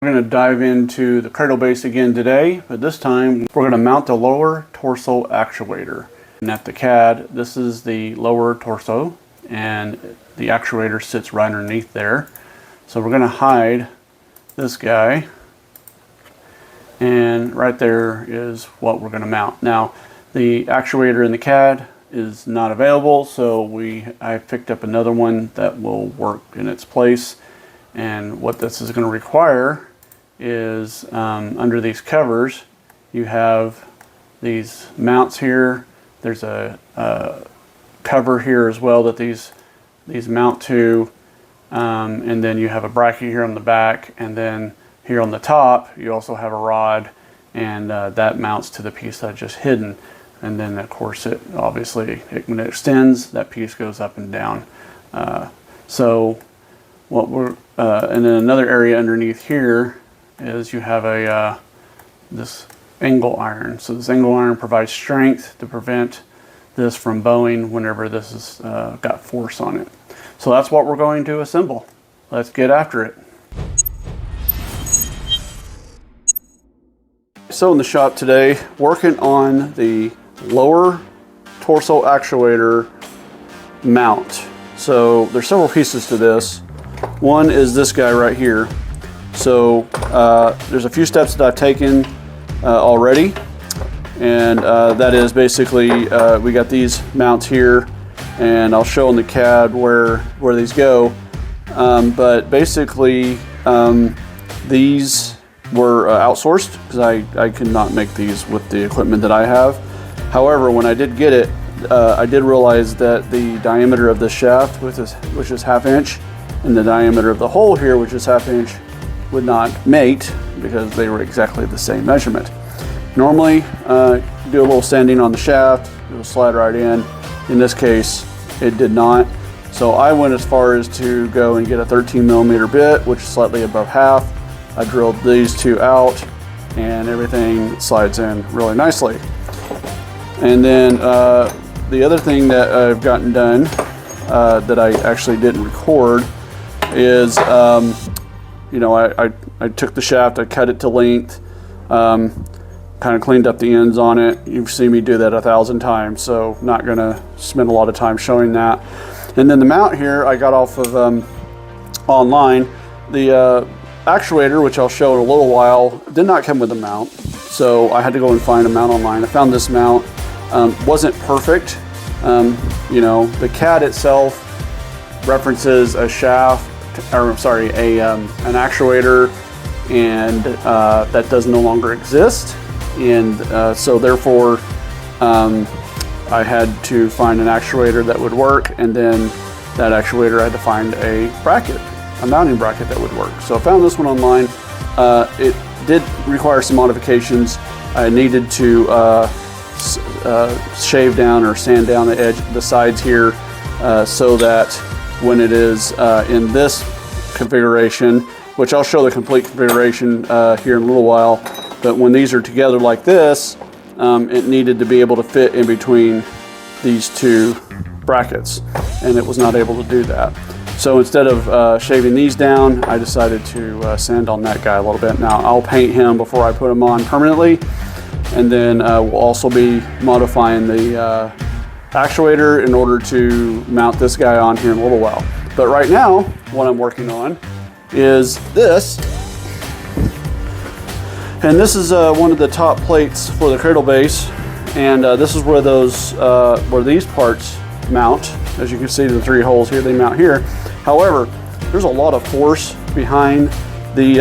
We're going to dive into the cradle base again today, but this time we're going to mount the lower torso actuator. And at the CAD, this is the lower torso, and the actuator sits right underneath there. So we're going to hide this guy, and right there is what we're going to mount. Now, the actuator in the CAD is not available, so I picked up another one that will work in its place. And what this is going to require is under these covers, you have these mounts here. There's a cover here as well that these mount to, and then you have a bracket here on the back, and then here on the top you also have a rod, and that mounts to the piece that I just hidden. And then of course when it extends, that piece goes up and down. And then another area underneath here is you have this angle iron. So this angle iron provides strength to prevent this from bowing whenever this has got force on it. So that's what we're going to assemble. Let's get after it. So in the shop today, working on the lower torso actuator mount. So there's several pieces to this. One is this guy right here. So there's a few steps that I've taken already, and that is basically we got these mounts here, and I'll show in the CAD where these go. But basically these were outsourced because I could not make these with the equipment that I have. However, when I did get it, I did realize that the diameter of the shaft, which is 1/2 inch, and the diameter of the hole here, which is 1/2 inch, would not mate because they were exactly the same measurement. Normally, do a little sanding on the shaft, it will slide right in. In this case, it did not. So I went as far as to go and get a 13mm bit, which is slightly above half. I drilled these two out, and everything slides in really nicely. And then the other thing that I've gotten done that I actually didn't record is, I took the shaft, I cut it to length, kind of cleaned up the ends on it. You've seen me do that 1,000 times, so not gonna spend a lot of time showing that. And then the mount here, I got off of online. The actuator, which I'll show in a little while, did not come with a mount, so I had to go and find a mount online. I found this mount. Wasn't perfect. The CAD itself references a shaft, or I'm sorry, an actuator, and that does no longer exist. And so therefore, I had to find an actuator that would work, and then that actuator I had to find a mounting bracket that would work. So I found this one online. It did require some modifications. I needed to shave down or sand down the sides here so that when it is in this configuration, which I'll show the complete configuration here in a little while, but when these are together like this, it needed to be able to fit in between these two brackets, and it was not able to do that. So instead of shaving these down, I decided to sand on that guy a little bit. Now I'll paint him before I put him on permanently, and then we'll also be modifying the actuator in order to mount this guy on here in a little while. But right now, what I'm working on is this. And this is one of the top plates for the cradle base, and this is where these parts mount. As you can see, the 3 holes here, they mount here. However, there's a lot of force behind the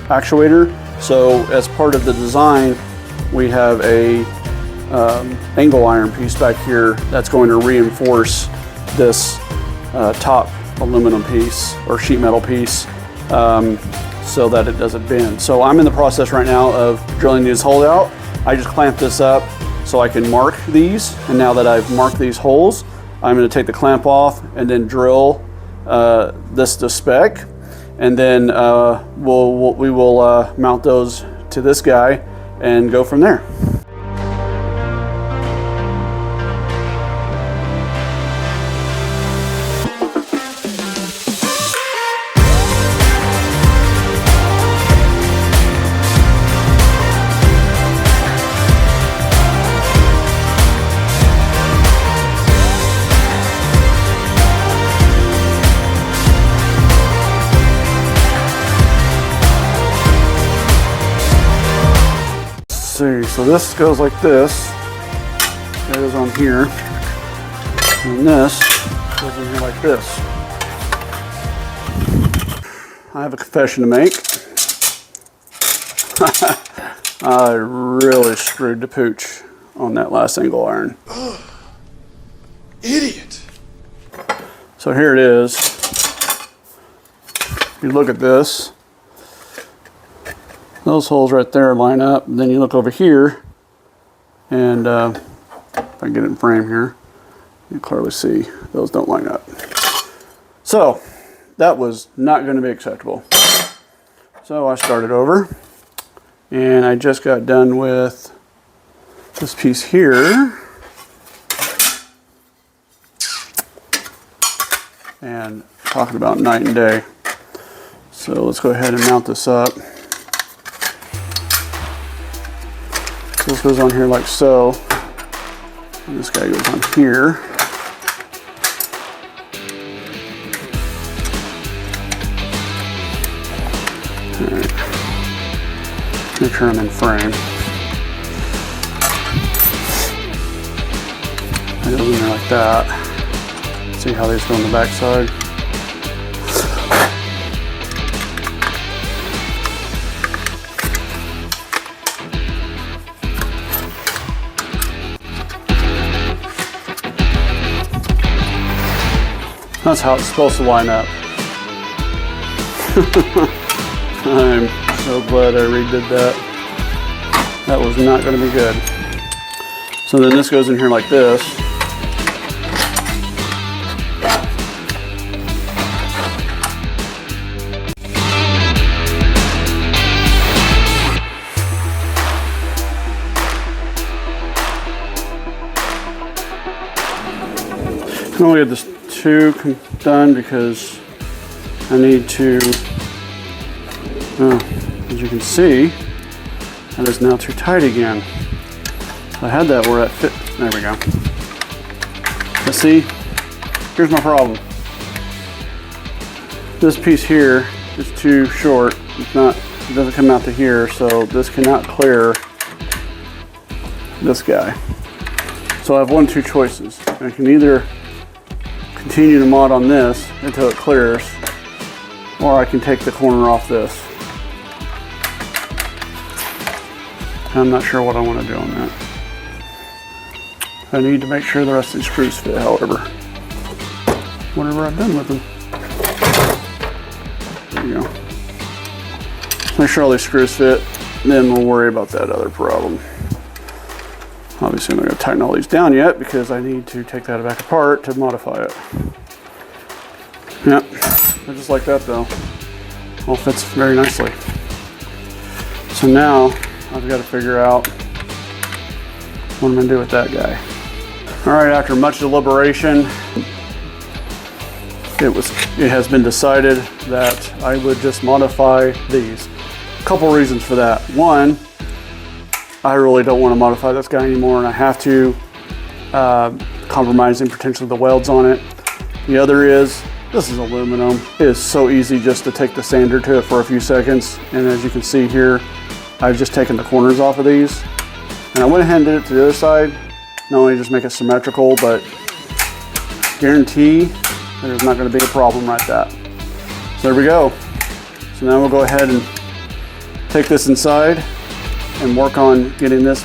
actuator. So as part of the design, we have a angle iron piece back here that's going to reinforce this top aluminum piece or sheet metal piece so that it doesn't bend. So I'm in the process right now of drilling these holes out. I just clamped this up so I can mark these, and now that I've marked these holes, I'm going to take the clamp off and then drill this to spec, and then we will mount those to this guy and go from there. see, so this goes like this. It goes on here. And this goes in here like this. I have a confession to make. I really screwed the pooch on that last angle iron. Idiot. So here it is. You look at this. Those holes right there line up. And then you look over here, and if I get it in frame here, you can clearly see those don't line up. So that was not going to be acceptable. So I started over, and I just got done with this piece here. And talking about night and day. So let's go ahead and mount this up. So this goes on here like so. And this guy goes on here. Alright. Make sure I'm in frame. It goes in there like that. See how these go on the back side. That's how it's supposed to line up. I'm so glad I redid that. That was not going to be good. So then this goes in here like this. I only get this two done because I need to, as you can see, that is now too tight again. I had that where that fit. There we go. But see, here's my problem. This piece here is too short. It's not, it doesn't come out to here, so this cannot clear this guy. So I have one, two choices. I can either continue to mod on this until it clears, or I can take the corner off this. I'm not sure what I want to do on that. I need to make sure the rest of these screws fit, however. Whatever I've done with them. There you go. Make sure all these screws fit, then we'll worry about that other problem. Obviously I'm not going to tighten all these down yet because I need to take that back apart to modify it. Yep, just like that though. All fits very nicely. So now I've got to figure out what I'm going to do with that guy. Alright, after much deliberation, it has been decided that I would just modify these. A couple reasons for that. One, I really don't want to modify this guy anymore, and I have to, compromising potentially the welds on it. The other is, this is aluminum. It is so easy just to take the sander to it for a few seconds, and as you can see here, I've just taken the corners off of these. And I went ahead and did it to the other side, not only just make it symmetrical, but guarantee there's not going to be a problem like that. So there we go. So now we'll go ahead and take this inside and work on getting this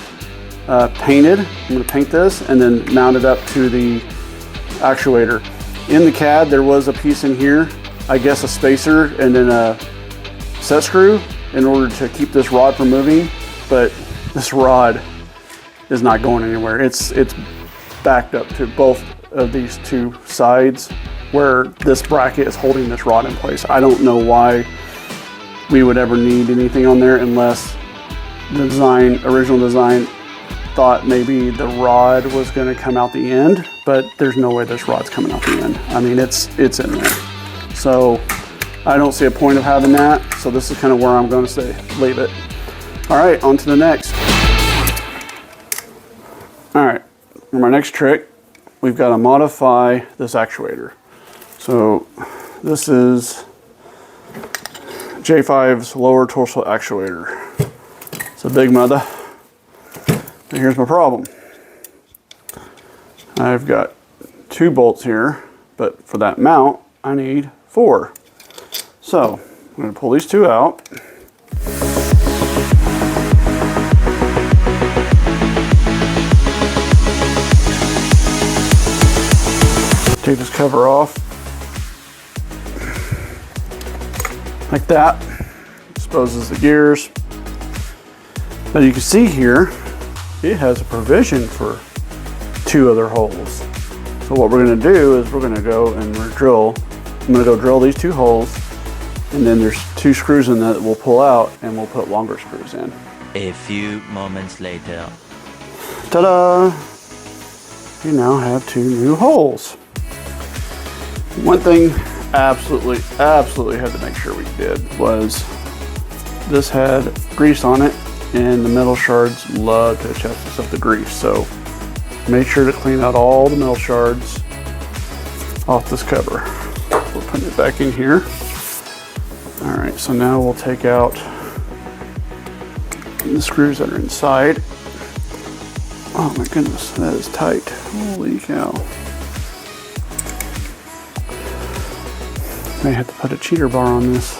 painted. I'm going to paint this and then mount it up to the actuator. In the CAD there was a piece in here, I guess a spacer and then a set screw in order to keep this rod from moving, but this rod is not going anywhere. It's backed up to both of these two sides where this bracket is holding this rod in place. I don't know why we would ever need anything on there unless the original design thought maybe the rod was going to come out the end, but there's no way this rod's coming out the end. I mean, it's in there. So I don't see a point of having that. So this is kind of where I'm going to leave it. All right, on to the next. All right, for my next trick, we've got to modify this actuator. So this is J5's lower torso actuator. It's a big mother. But here's my problem. I've got 2 bolts here, but for that mount, I need 4. So I'm going to pull these 2 out. Take this cover off. Like that. Exposes the gears. But you can see here, it has a provision for 2 other holes. So what we're going to do is we're going to go and drill. I'm going to go drill these 2 holes, and then there's 2 screws in that we'll pull out, and we'll put longer screws in. A few moments later. Ta-da! We now have 2 new holes. One thing absolutely had to make sure we did was this had grease on it, and the metal shards love to attach themselves to grease. So make sure to clean out all the metal shards off this cover. We're putting it back in here. All right, so now we'll take out the screws that are inside. Oh my goodness, that is tight. Holy cow. May have to put a cheater bar on this.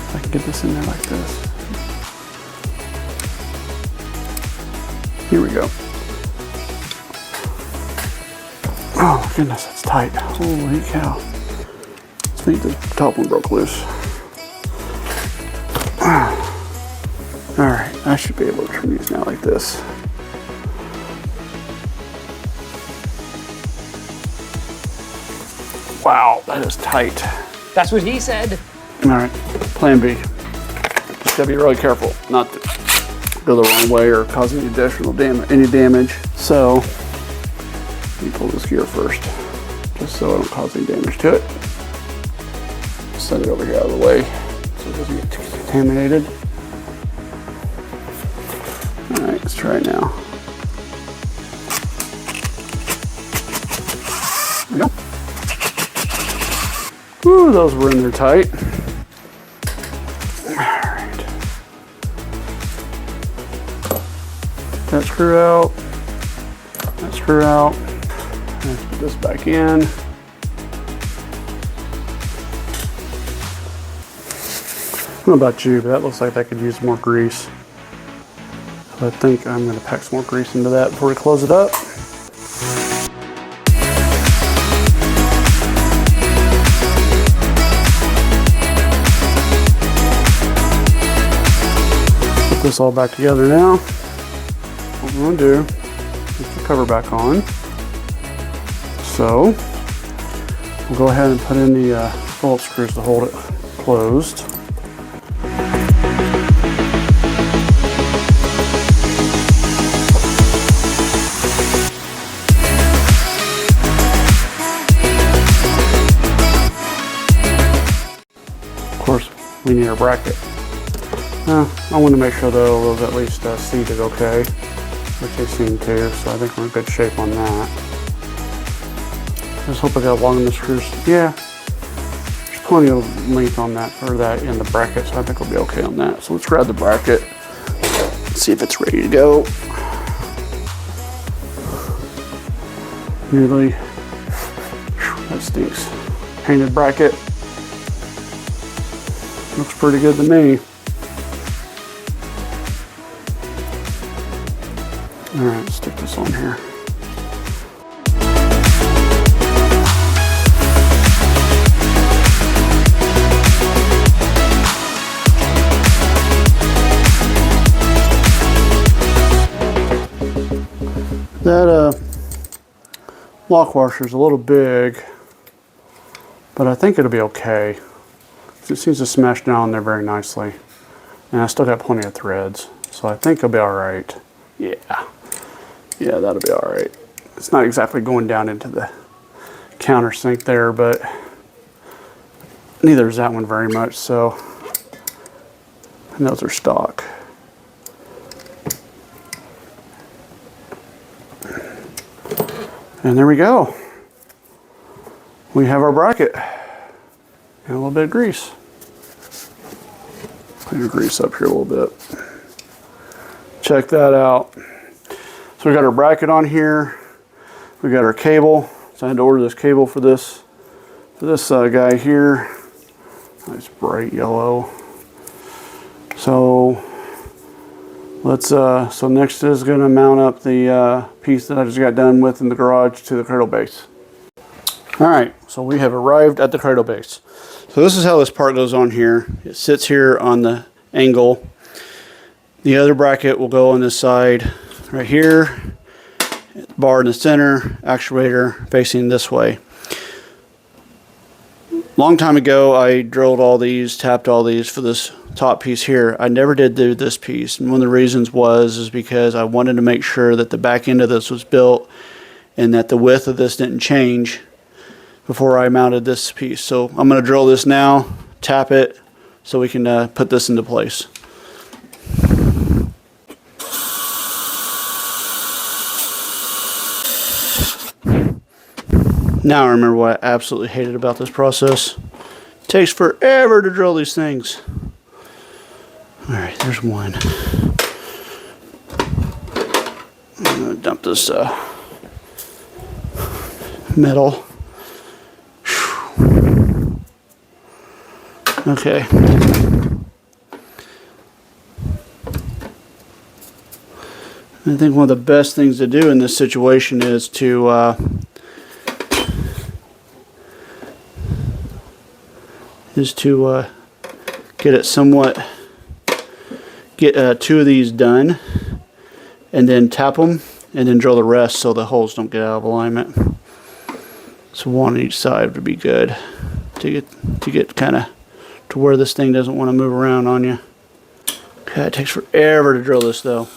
If I can get this in there like this. Here we go. Oh my goodness, that's tight. Holy cow. Let's make the top one broke loose. Alright, I should be able to turn these now like this. Wow, that is tight. That's what he said. Alright, plan B. Just gotta be really careful not to go the wrong way or cause any additional damage. So, let me pull this gear first, just so I don't cause any damage to it. Set it over here out of the way so it doesn't get too contaminated. Alright, let's try it now. There we go. Ooh, those were in there tight. Alright. That screw out. That screw out. Let's put this back in. I don't know about you, but that looks like that could use more grease. So I think I'm going to pack some more grease into that before we close it up. Put this all back together now. What we're going to do is put the cover back on. So we'll go ahead and put in the Phillips screws to hold it closed. Of course, we need our bracket. I want to make sure though those at least seated okay, which they seem to, so I think we're in good shape on that. Just hope I got long enough screws. Yeah, there's plenty of length on that for that in the bracket, so I think we'll be okay on that. So let's grab the bracket, see if it's ready to go. Nearly, that stinks. Painted bracket. Looks pretty good to me. All right, let's stick this on here. That lock washer is a little big, but I think it'll be okay. It seems to smash down there very nicely. And I still got plenty of threads, so I think it'll be all right. Yeah, that'll be all right. It's not exactly going down into the countersink there, but neither is that one very much, so and those are stock. And there we go. We have our bracket and a little bit of grease. Clean the grease up here a little bit. Check that out. So we got our bracket on here. We got our cable. So I had to order this cable for this guy here. Nice bright yellow. So let's so next is going to mount up the piece that I just got done with in the garage to the cradle base. All right, so we have arrived at the cradle base. So this is how this part goes on here. It sits here on the angle. The other bracket will go on this side right here. Bar in the center, actuator facing this way. Long time ago, I drilled all these, tapped all these for this top piece here. I never did do this piece, and one of the reasons is because I wanted to make sure that the back end of this was built and that the width of this didn't change before I mounted this piece. So I'm going to drill this now, tap it, so we can put this into place. Now I remember what I absolutely hated about this process. It takes forever to drill these things. Alright, there's one. I'm going to dump this metal. Okay. I think one of the best things to do in this situation is to get it somewhat, get two of these done, and then tap them, and then drill the rest so the holes don't get out of alignment. So one on each side would be good to get kind of to where this thing doesn't want to move around on you. Okay, it takes forever to drill this though.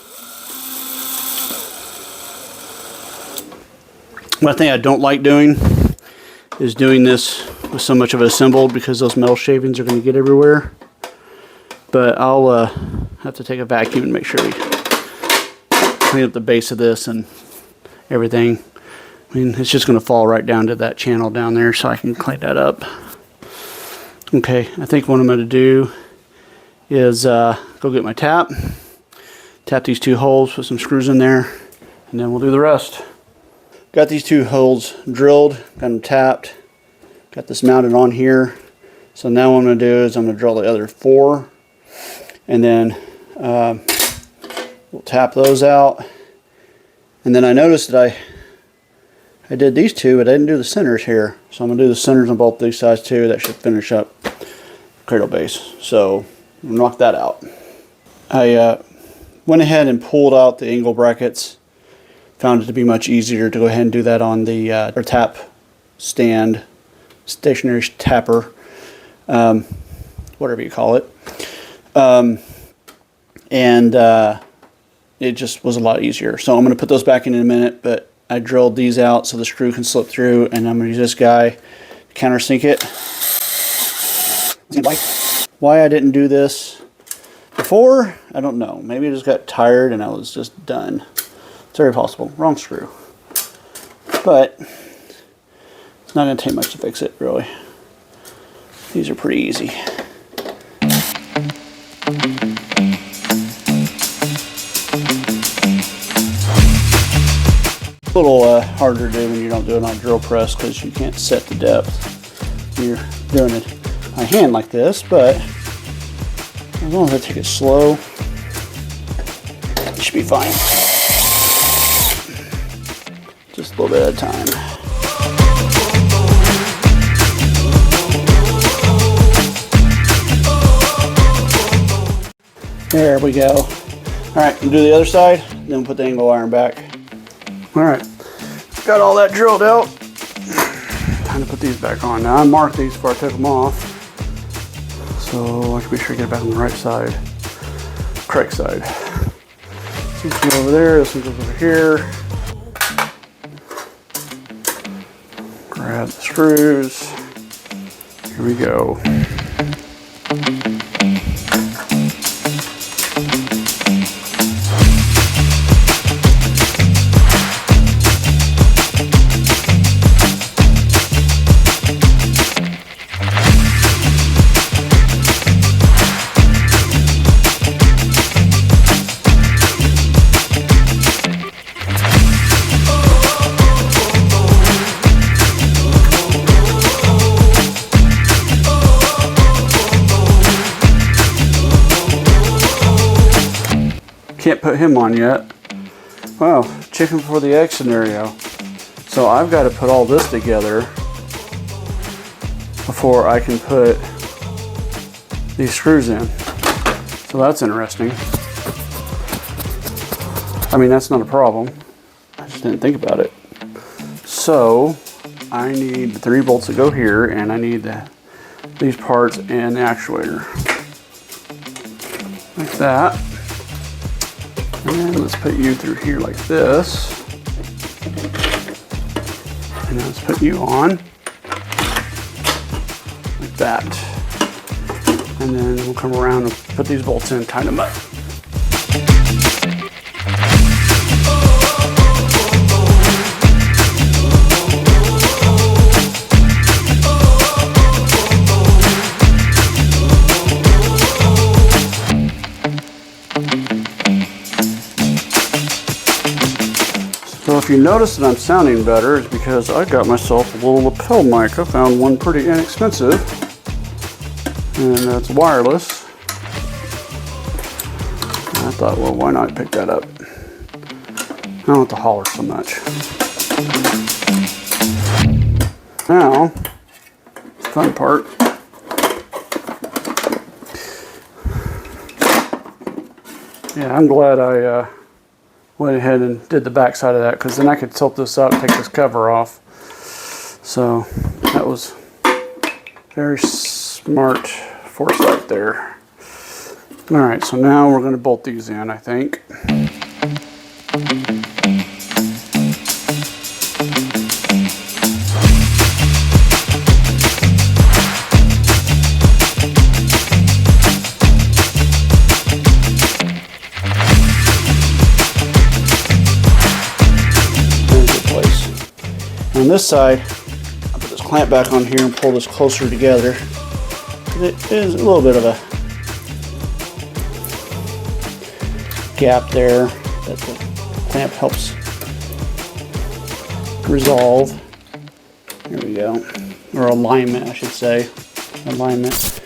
One thing I don't like doing is doing this with so much of it assembled, because those metal shavings are going to get everywhere. But I'll have to take a vacuum and make sure we clean up the base of this and everything. I mean, it's just going to fall right down to that channel down there, so I can clean that up. Okay, I think what I'm going to do is go get my tap these two holes, put some screws in there, and then we'll do the rest. Got these two holes drilled, got them tapped, got this mounted on here. So now what I'm going to do is I'm going to drill the other 4, and then we'll tap those out. And then I noticed that I did these two, but I didn't do the centers here. So I'm going to do the centers on both these sides too. That should finish up cradle base. So we'll knock that out. I went ahead and pulled out the angle brackets. Found it to be much easier to go ahead and do that on the tap stand, stationary tapper, whatever you call it. It just was a lot easier. So I'm going to put those back in a minute, but I drilled these out so the screw can slip through, and I'm going to use this guy to countersink it. Why I didn't do this before, I don't know. Maybe I just got tired and I was just done. It's very possible. Wrong screw. But it's not going to take much to fix it, really. These are pretty easy. A little harder to do when you don't do it on a drill press, because you can't set the depth. You're doing it by hand like this, but as long as I take it slow, it should be fine. Just a little bit at a time. There we go. All right, we'll do the other side, then we'll put the angle iron back. All right, got all that drilled out. Time to put these back on. Now I marked these before I took them off, so I can be sure to get it back on the right side, correct side. This one's go over there. This one goes over here. Grab the screws. Here we go. Can't put him on yet. Well, chicken before the egg scenario. So I've got to put all this together before I can put these screws in. So that's interesting. I mean, that's not a problem. I just didn't think about it. So I need 3 bolts that go here, and I need these parts and the actuator. Like that. And let's put you through here like this. And let's put you on. Like that. And then we'll come around and put these bolts in, tighten them up. So if you notice that I'm sounding better, it's because I got myself a little lapel mic. I found one pretty inexpensive, and that's wireless. And I thought, well, why not pick that up? I don't have to holler so much. Now, the fun part. Yeah, I'm glad I went ahead and did the back side of that, because then I could tilt this up and take this cover off. So that was very smart foresight there. All right, so now we're going to bolt these in, I think. On this side, I'll put this clamp back on here and pull this closer together. It is a little bit of a gap there that the clamp helps resolve. There we go. Or alignment, I should say. Alignment.